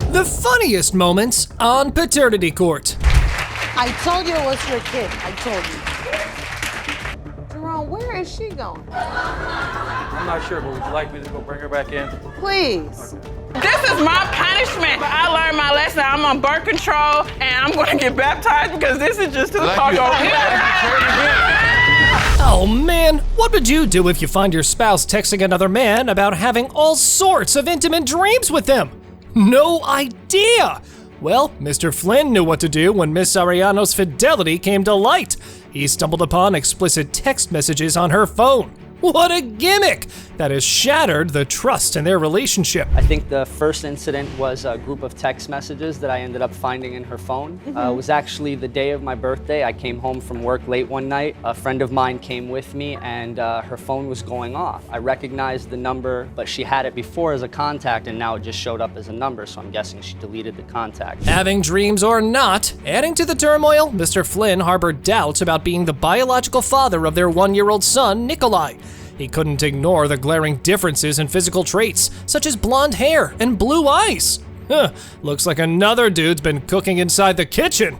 The funniest moments on paternity court. I told you it was your kid. I told you. Jerome, where is she going? I'm not sure, but would you like me to go bring her back in? Please. This is my punishment. I learned my lesson. I'm on birth control, and I'm going to get baptized because this is just too hard over here. Oh man, what would you do if you find your spouse texting another man about having all sorts of intimate dreams with them? No idea! Well, Mr. Flynn knew what to do when Miss Ariano's fidelity came to light. He stumbled upon explicit text messages on her phone. What a gimmick! That has shattered the trust in their relationship. I think the first incident was a group of text messages that I ended up finding in her phone. It was actually the day of my birthday. I came home from work late one night. A friend of mine came with me and her phone was going off. I recognized the number, but she had it before as a contact and now it just showed up as a number, so I'm guessing she deleted the contact. Having dreams or not, adding to the turmoil, Mr. Flynn harbored doubts about being the biological father of their 1-year-old son, Nikolai. He couldn't ignore the glaring differences in physical traits, such as blonde hair and blue eyes. Looks like another dude's been cooking inside the kitchen.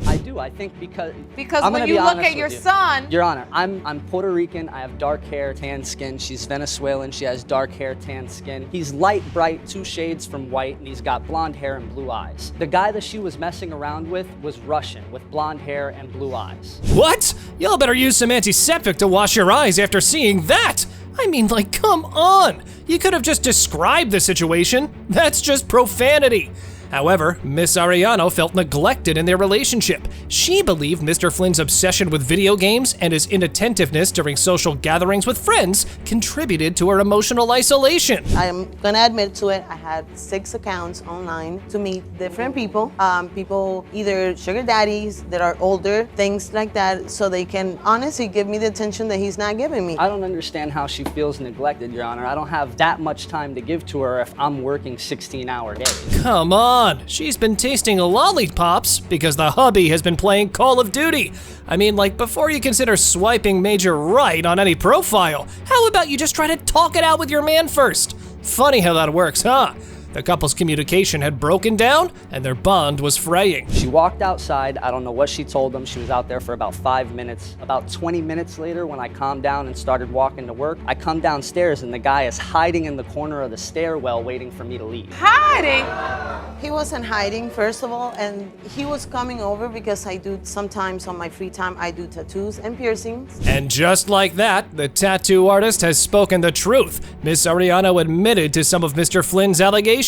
I do, I think because Because when you look at your son. Your Honor, I'm Puerto Rican, I have dark hair, tan skin. She's Venezuelan, she has dark hair, tan skin. He's light, bright, 2 shades from white, and he's got blonde hair and blue eyes. The guy that she was messing around with was Russian, with blonde hair and blue eyes. What? Y'all better use some antiseptic to wash your eyes after seeing that. I mean, like, come on! You could have just described the situation. That's just profanity. However, Miss Ariano felt neglected in their relationship. She believed Mr. Flynn's obsession with video games and his inattentiveness during social gatherings with friends contributed to her emotional isolation. I'm gonna admit to it, I had 6 accounts online to meet different people. People, either sugar daddies that are older, things like that, so they can honestly give me the attention that he's not giving me. I don't understand how she feels neglected, Your Honor. I don't have that much time to give to her if I'm working 16-hour days. Come on, she's been tasting lollipops because the hubby has been playing Call of Duty. I mean, like, before you consider swiping major right on any profile, how about you just try to talk it out with your man first? Funny how that works, huh? The couple's communication had broken down and their bond was fraying. She walked outside. I don't know what she told him. She was out there for about 5 minutes. About 20 minutes later, when I calmed down and started walking to work, I come downstairs and the guy is hiding in the corner of the stairwell waiting for me to leave. Hiding? He wasn't hiding, first of all, and he was coming over because I do sometimes on my free time, I do tattoos and piercings. And just like that, the tattoo artist has spoken the truth. Miss Ariano admitted to some of Mr. Flynn's allegations.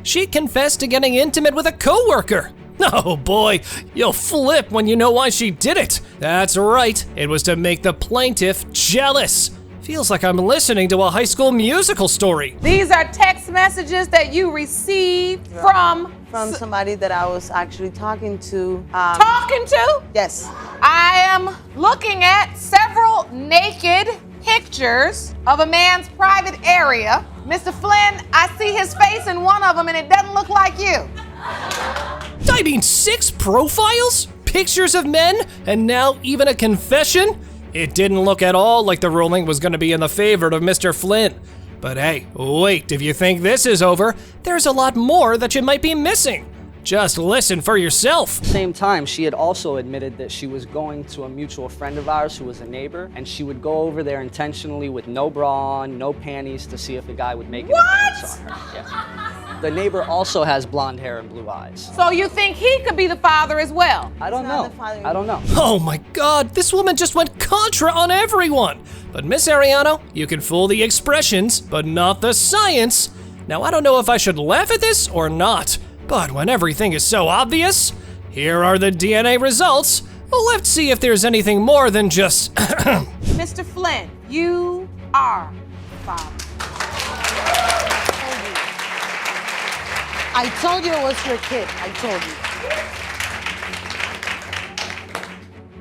She confessed to getting intimate with a coworker. Oh boy, you'll flip when you know why she did it. That's right, it was to make the plaintiff jealous. Feels like I'm listening to a High School Musical story. These are text messages that you received from somebody that I was actually talking to. Talking to? Yes. I am looking at several naked pictures of a man's private area. Mr. Flynn, I see his face in one of them and it doesn't look like you. I mean, 6 profiles? Pictures of men? And now even a confession? It didn't look at all like the ruling was going to be in the favor of Mr. Flynn. But hey, wait, if you think this is over, there's a lot more that you might be missing. Just listen for yourself. At the same time, she had also admitted that she was going to a mutual friend of ours who was a neighbor, and she would go over there intentionally with no bra on, no panties to see if the guy would make an appearance on her. Yeah. The neighbor also has blonde hair and blue eyes. So you think he could be the father as well? I don't not know. the father. I don't know. Oh my God, this woman just went contra on everyone. But Miss Ariano, you can fool the expressions, but not the science. Now I don't know if I should laugh at this or not, but when everything is so obvious, here are the DNA results. Well, let's see if there's anything more than just Mr. Flynn, you are the father. I told you it was your kid. I told you.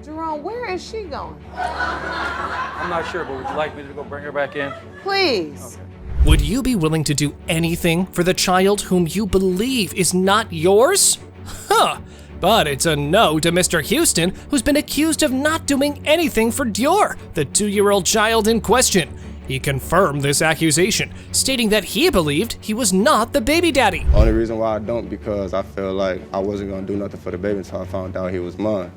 Jerome, where is she going? I'm not sure, but would you like me to go bring her back in? Please. Okay. Would you be willing to do anything for the child whom you believe is not yours? Huh. But it's a no to Mr. Houston, who's been accused of not doing anything for Dior, the 2-year-old child in question. He confirmed this accusation, stating that he believed he was not the baby daddy. Only reason why I don't, because I feel like I wasn't gonna do nothing for the baby until I found out he was mine.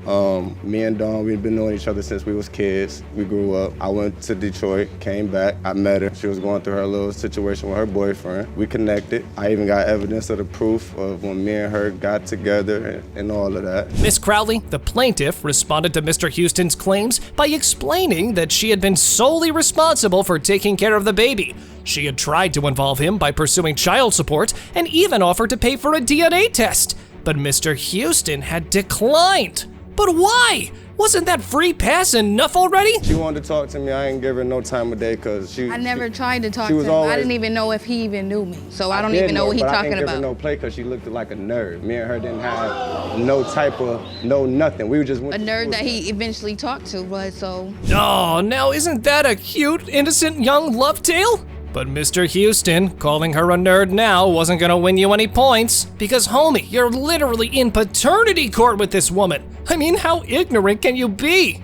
Me and Dawn, we've been knowing each other since we was kids. We grew up. I went to Detroit, came back, I met her. She was going through her little situation with her boyfriend. We connected. I even got evidence of the proof of when me and her got together and all of that. Miss Crowley, the plaintiff, responded to Mr. Houston's claims by explaining that she had been solely responsible for taking care of the baby. She had tried to involve him by pursuing child support and even offered to pay for a DNA test. But Mr. Houston had declined. But why? Wasn't that free pass enough already? She wanted to talk to me. I ain't give her no time of day because I never tried to talk to him. I didn't even know if he even knew me. So I don't even know what he's talking I didn't give her no play because she looked like a nerd. Me and her didn't have no type of, nothing. We were just... A nerd that he eventually talked to was, so... Oh, now isn't that a cute, innocent young love tale? But Mr. Houston, calling her a nerd now wasn't gonna win you any points, because homie, you're literally in paternity court with this woman. I mean, how ignorant can you be?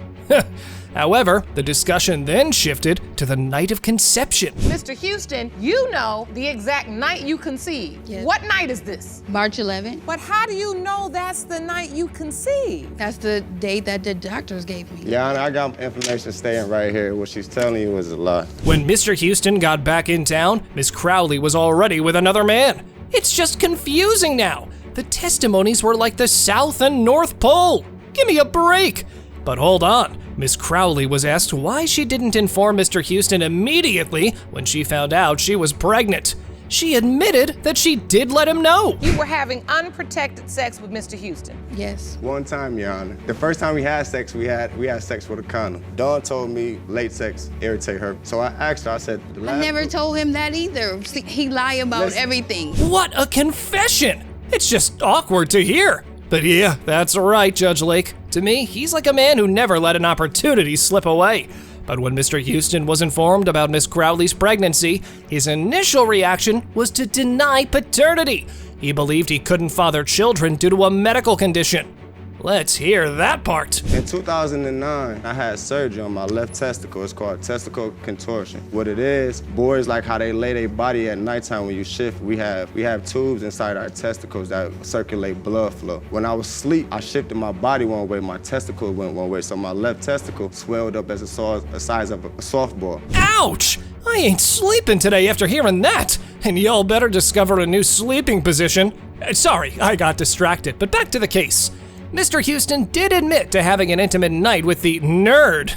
However, the discussion then shifted to the night of conception. Mr. Houston, you know the exact night you conceived. Yes. What night is this? March 11th. But how do you know that's the night you conceived? That's the date that the doctors gave me. Yeah, I got information staying right here. What she's telling you is a lie. When Mr. Houston got back in town, Miss Crowley was already with another man. It's just confusing now. The testimonies were like the South and North Pole. Give me a break. But hold on. Miss Crowley was asked why she didn't inform Mr. Houston immediately when she found out she was pregnant. She admitted that she did let him know. You were having unprotected sex with Mr. Houston. Yes. One time, Your Honor. The first time we had sex, we had sex with a condom. Dawn told me late sex irritate her. So I asked her, I said, I never told him that either. See, he lied about everything. What a confession! It's just awkward to hear. But yeah, that's right, Judge Lake. To me, he's like a man who never let an opportunity slip away. But when Mr. Houston was informed about Miss Crowley's pregnancy, his initial reaction was to deny paternity. He believed he couldn't father children due to a medical condition. Let's hear that part. In 2009, I had surgery on my left testicle. It's called testicle contortion. What it is, boys like how they lay their body at nighttime when you shift. We have tubes inside our testicles that circulate blood flow. When I was asleep, I shifted my body one way, my testicle went one way, so my left testicle swelled up as the size of a softball. Ouch! I ain't sleeping today after hearing that. And y'all better discover a new sleeping position. Sorry, I got distracted, but back to the case. Mr. Houston did admit to having an intimate night with the nerd,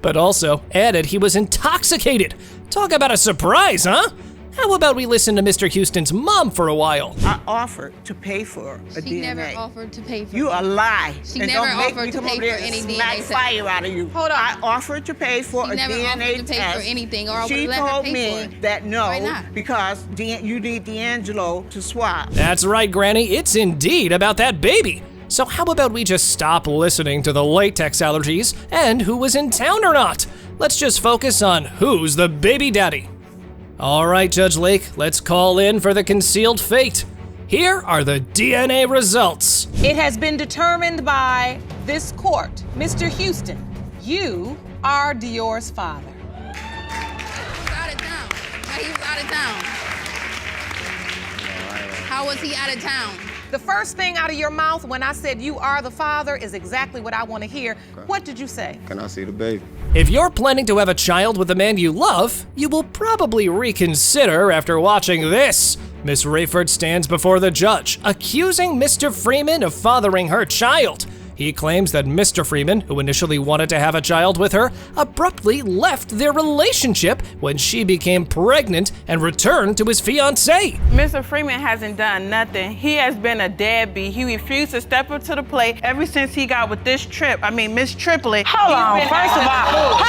but also added he was intoxicated. Talk about a surprise, huh? How about we listen to Mr. Houston's mom for a while? I offered to pay for a DNA. She never offered to pay for it. You a lie. She And never don't make offered me to come pay over there for and any smack DNA test. fire out of you. Hold on. I offered to pay for She a never DNA offered to pay test. for anything, or I She would've let her told pay me for it. that Why no, not? because you need D'Angelo to swap. That's right, Granny, it's indeed about that baby. So how about we just stop listening to the latex allergies and who was in town or not? Let's just focus on who's the baby daddy. All right, Judge Lake, let's call in for the concealed fate. Here are the DNA results. It has been determined by this court. Mr. Houston, you are Dior's father. He was out of town. Like, he was out of town. How was he out of town? The first thing out of your mouth when I said you are the father is exactly what I want to hear. What did you say? Can I see the baby? If you're planning to have a child with the man you love, you will probably reconsider after watching this. Miss Rayford stands before the judge, accusing Mr. Freeman of fathering her child. He claims that Mr. Freeman, who initially wanted to have a child with her, abruptly left their relationship when she became pregnant and returned to his fiancée. Mr. Freeman hasn't done nothing. He has been a deadbeat. He refused to step up to the plate ever since he got with this Miss Triplet. Hold on, first of all,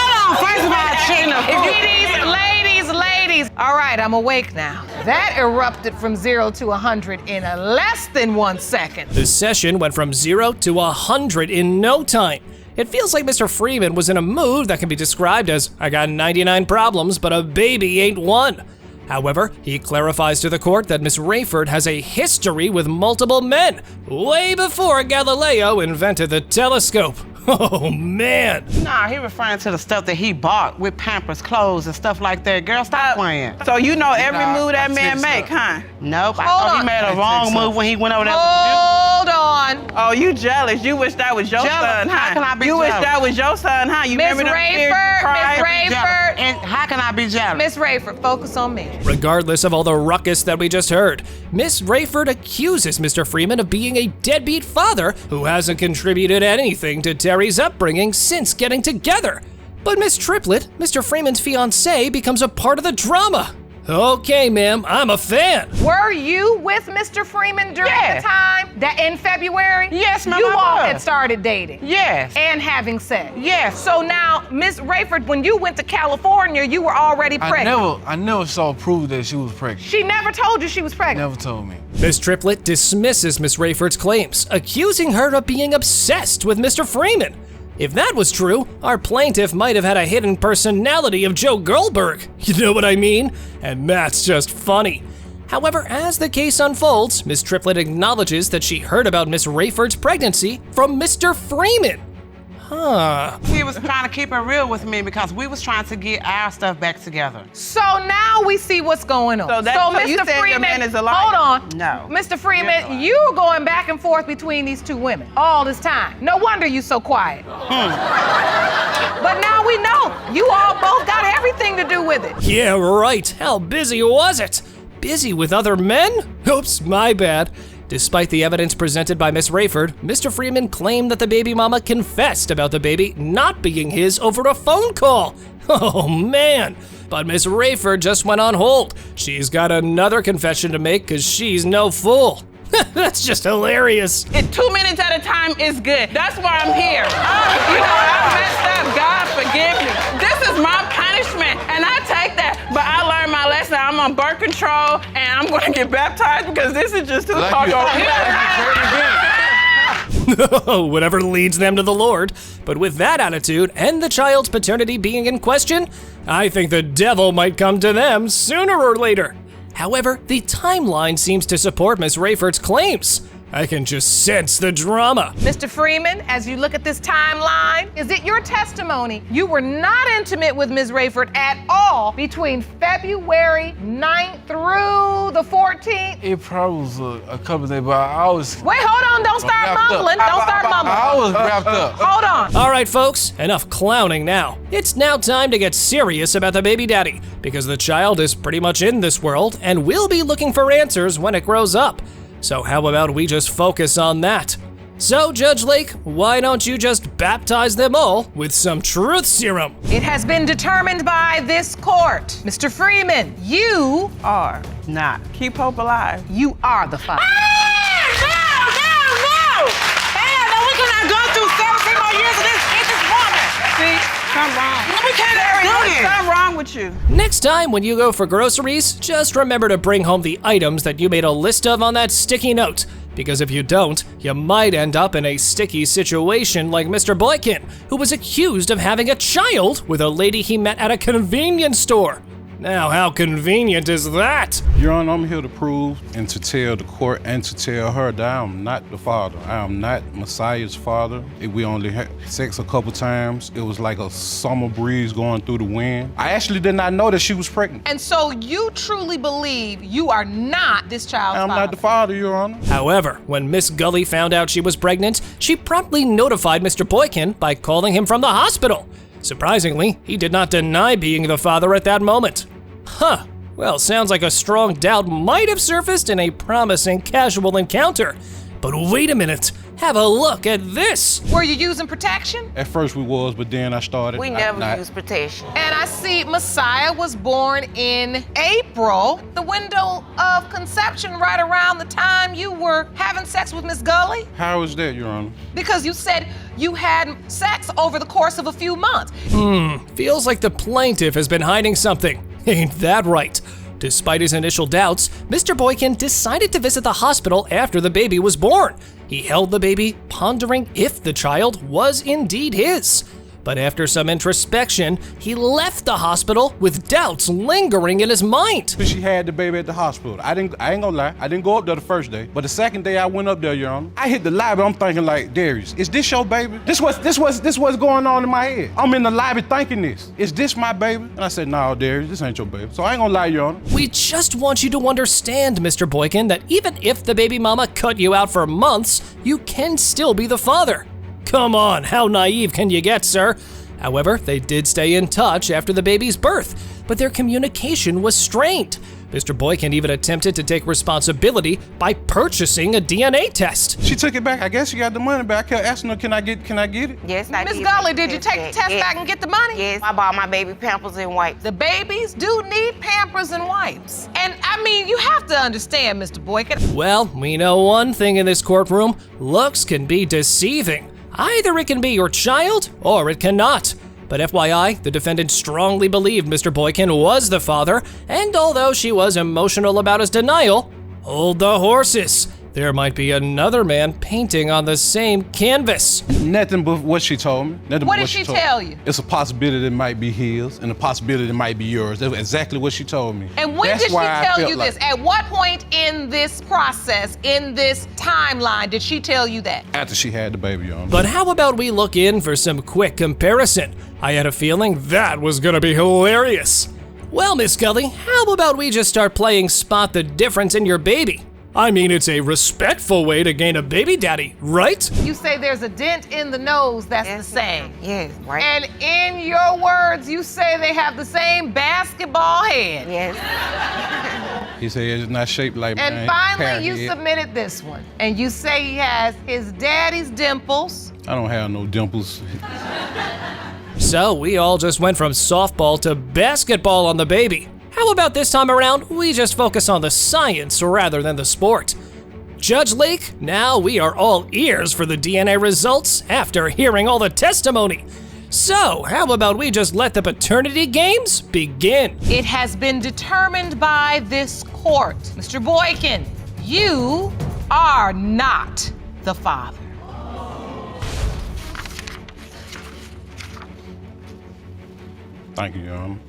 Ladies. All right, I'm awake now. That erupted from 0 to 100 in a less than 1 second. The session went from 0 to 100 in no time. It feels like Mr. Freeman was in a mood that can be described as, I got 99 problems, but a baby ain't one. However, he clarifies to the court that Miss Rayford has a history with multiple men, way before Galileo invented the telescope. Oh, man. Nah, he referring to the stuff that he bought with Pampers, clothes, and stuff like that. Girl, stop playing. So you know every move that man make, huh? Nope, I Hold thought on. he made a wrong move when he went over there Hold on. Oh, you jealous. You wish that was your Jealous? son, huh? How can I be you wish jealous? that was your son, huh? You Miss remember them tears you Rayford, cried? Miss Rayford. And how can I be jealous? Miss Rayford, focus on me. Regardless of all the ruckus that we just heard, Miss Rayford accuses Mr. Freeman of being a deadbeat father who hasn't contributed anything to Terry's upbringing since getting together. But Miss Triplett, Mr. Freeman's fiancée, becomes a part of the drama. Okay, ma'am, I'm a fan. Were you with Mr. Freeman during Yes. the time that in February? Yes, ma'am, You I all was. had started dating. Yes. And having sex. Yes. So now, Miss Rayford, when you went to California, you were already pregnant. I never saw proof that she was pregnant. She never told you she was pregnant. Never told me. Miss Triplett dismisses Miss Rayford's claims, accusing her of being obsessed with Mr. Freeman. If that was true, our plaintiff might have had a hidden personality of Joe Goldberg. You know what I mean? And that's just funny. However, as the case unfolds, Miss Triplett acknowledges that she heard about Miss Rayford's pregnancy from Mr. Freeman. Huh. He was trying to keep it real with me because we was trying to get our stuff back together. So now we see what's going on. So you saying your man is a liar? Hold on. No. Mr. Freeman, you were going back and forth between these two women all this time. No wonder you so quiet. But now we know you all both got everything to do with it. Yeah, right. How busy was it? Busy with other men? Oops, my bad. Despite the evidence presented by Miss Rayford, Mr. Freeman claimed that the baby mama confessed about the baby not being his over a phone call. Oh man. But Miss Rayford just went on hold. She's got another confession to make because she's no fool. That's just hilarious. 2 minutes at a time is good. That's why I'm here. I messed up. God forgive me. This is my punishment, and I take that. But I learned my lesson. I'm on birth control, and I'm going to get baptized because this is just too hard. Whatever leads them to the Lord. But with that attitude and the child's paternity being in question, I think the devil might come to them sooner or later. However, the timeline seems to support Miss Rayford's claims. I can just sense the drama. Mr. Freeman, as you look at this timeline, is it your testimony you were not intimate with Ms. Rayford at all between February 9th through the 14th? It probably was a couple days, but I was. Wait, hold on, don't start mumbling. Don't start mumbling. I was wrapped up. Hold on. All right, folks, enough clowning now. It's now time to get serious about the baby daddy, because the child is pretty much in this world and will be looking for answers when it grows up. So how about we just focus on that? So, Judge Lake, why don't you just baptize them all with some truth serum? It has been determined by this court. Mr. Freeman, you Are Not. keep hope alive. you are the father. No! Hell no, we cannot go through 17 more years of this vicious woman. See, something wrong. We can't do this. Something wrong with you. Next time when you go for groceries, just remember to bring home the items that you made a list of on that sticky note. Because if you don't, you might end up in a sticky situation like Mr. Boyin, who was accused of having a child with a lady he met at a convenience store. Now, how convenient is that? Your Honor, I'm here to prove and to tell the court and to tell her that I am not the father. I am not Messiah's father. We only had sex a couple times. It was like a summer breeze going through the wind. I actually did not know that she was pregnant. And so you truly believe you are not this child's I'm father? not the father, Your Honor. However, when Miss Gully found out she was pregnant, she promptly notified Mr. Boyin by calling him from the hospital. Surprisingly, he did not deny being the father at that moment. Huh. Well, sounds like a strong doubt might have surfaced in a promising casual encounter. But wait a minute, have a look at this. Were you using protection? At first we was, but then I started. We not- never not- use protection. And I see Messiah was born in April, the window of conception right around the time you were having sex with Miss Gully? How is that, Your Honor? Because you said you had sex over the course of a few months. Feels like the plaintiff has been hiding something. Ain't that right? Despite his initial doubts, Mr. Boyin decided to visit the hospital after the baby was born. He held the baby, pondering if the child was indeed his. But after some introspection, he left the hospital with doubts lingering in his mind. She had the baby at the hospital. I ain't gonna lie, I didn't go up there the first day, but the second day I went up there, Your Honor, I hit the lobby. I'm thinking like, Darius, is this your baby? This what's going on in my head. I'm in the lobby thinking this. Is this my baby? And I said, no, Darius, this ain't your baby. So I ain't gonna lie, Your Honor. We just want you to understand, Mr. Boyin, that even if the baby mama cut you out for months, you can still be the father. Come on, how naive can you get, sir? However, they did stay in touch after the baby's birth, but their communication was strained. Mr. Boyin even attempted to take responsibility by purchasing a DNA test. She took it back. I guess she got the money back. I kept asking her, can I get it? Yes, I did. Miss Gully, did you take the test back and get the money? Yes, I bought my baby Pampers and wipes. The babies do need Pampers and wipes. And I mean, you have to understand, Mr. Boyin. Well, we know one thing in this courtroom, looks can be deceiving. Either it can be your child or it cannot. But FYI, the defendant strongly believed Mr. Boyin was the father, and although she was emotional about his denial, hold the horses. There might be another man painting on the same canvas. Nothing but what she told me. What did she tell you? It's a possibility it might be his, and a possibility it might be yours. That's exactly what she told me. And when did she tell you this? At what point in this process, in this timeline, did she tell you that? After she had the baby on. But how about we look in for some quick comparison? I had a feeling that was gonna be hilarious. Well, Miss Gully, how about we just start playing Spot the Difference in Your Baby? I mean, it's a respectful way to gain a baby daddy, right? You say there's a dent in the nose that's the same. Yes, right. And in your words, you say they have the same basketball head. Yes. He said it's not shaped like mine. And finally, you submitted this one. And you say he has his daddy's dimples. I don't have no dimples. So we all just went from softball to basketball on the baby. How about this time around, we just focus on the science rather than the sport? Judge Lake, now we are all ears for the DNA results after hearing all the testimony. So, how about we just let the paternity games begin? It has been determined by this court. Mr. Boyin, you are not the father. Thank you, Your Honor.